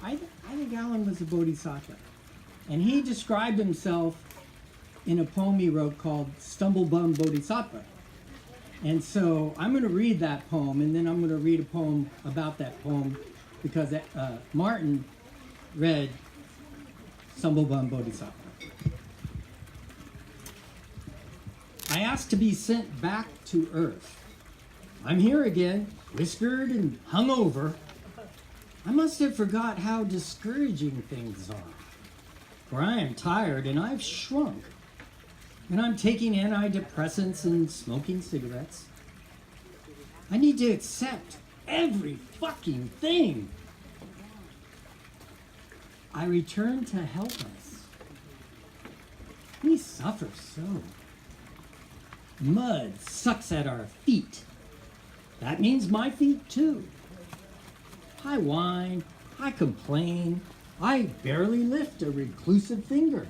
I think Alan was a bodhisattva. And he described himself in a poem he wrote called Stumblebum Bodhisattva. And so I'm going to read that poem, and then I'm going to read a poem about that poem because Martin read Stumblebum Bodhisattva. I asked to be sent back to earth. I'm here again, whiskered and hungover. I must have forgot how discouraging things are. For I am tired and I've shrunk. And I'm taking antidepressants and smoking cigarettes. I need to accept every fucking thing. I return to help us. We suffer so. Mud sucks at our feet. That means my feet too. I whine, I complain, I barely lift a reclusive finger.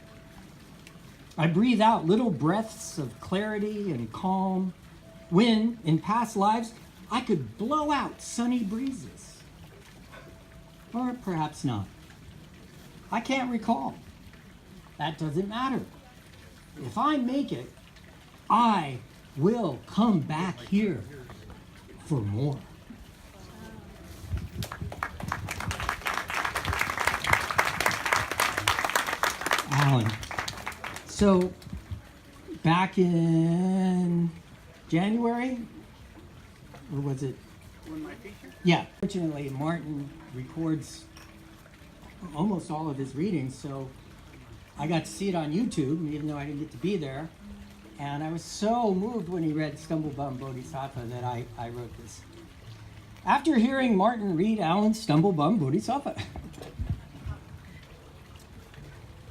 I breathe out little breaths of clarity and calm, when, in past lives, I could blow out sunny breezes. Or perhaps not. I can't recall. That doesn't matter. If I make it, I will come back here for more. Alan. So, back in January, or was it? When my feature? Yeah. Fortunately, Martin records almost all of his readings, so I got to see it on YouTube, even though I didn't get to be there. And I was so moved when he read Stumblebum Bodhisattva that I wrote this. After hearing Martin read Alan's Stumblebum Bodhisattva,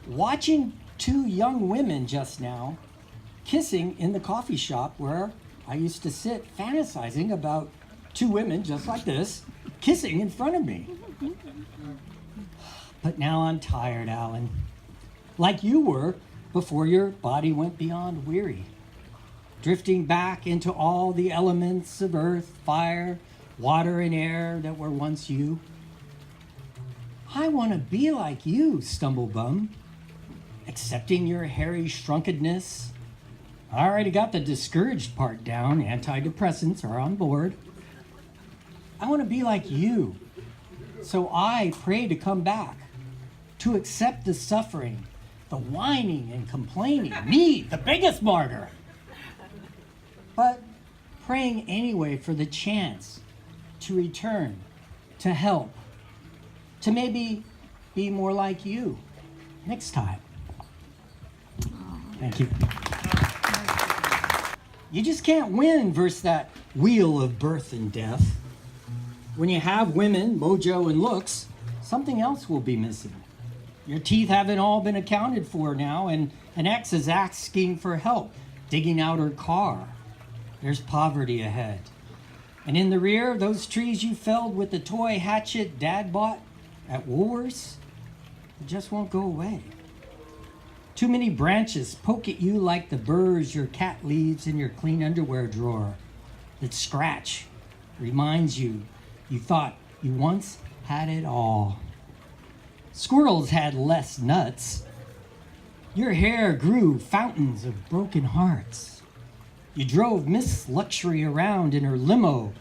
watching two young women just now kissing in the coffee shop where I used to sit fantasizing about two women just like this kissing in front of me. But now I'm tired, Alan. Like you were before your body went beyond weary, drifting back into all the elements of earth, fire, water, and air that were once you. I want to be like you, Stumblebum, accepting your hairy shrunkenness. I already got the discouraged part down. Antidepressants are on board. I want to be like you. So I pray to come back, to accept the suffering, the whining and complaining. Me, the biggest martyr. But praying anyway for the chance to return, to help, to maybe be more like you next time. Thank you. You just can't win versus that wheel of birth and death. When you have women, mojo, and looks, something else will be missing. Your teeth haven't all been accounted for now, and an ex is asking for help, digging out her car. There's poverty ahead. And in the rear, those trees you felled with the toy hatchet Dad bought at Woolworths, it just won't go away. Too many branches poke at you like the burrs your cat leaves in your clean underwear drawer that scratch, reminds you thought you once had it all. Squirrels had less nuts. Your hair grew fountains of broken hearts. You drove Miss Luxury around in her limo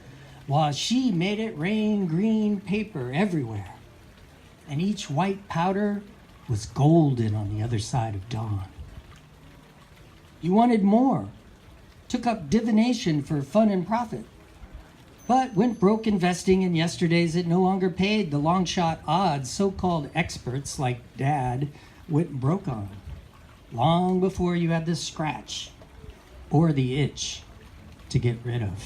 while she made it rain green paper everywhere. And each white powder was golden on the other side of dawn. You wanted more, took up divination for fun and profit, but went broke investing in yesterdays that no longer paid the long shot odds so-called experts like Dad went broke on, long before you had the scratch or the itch to get rid of.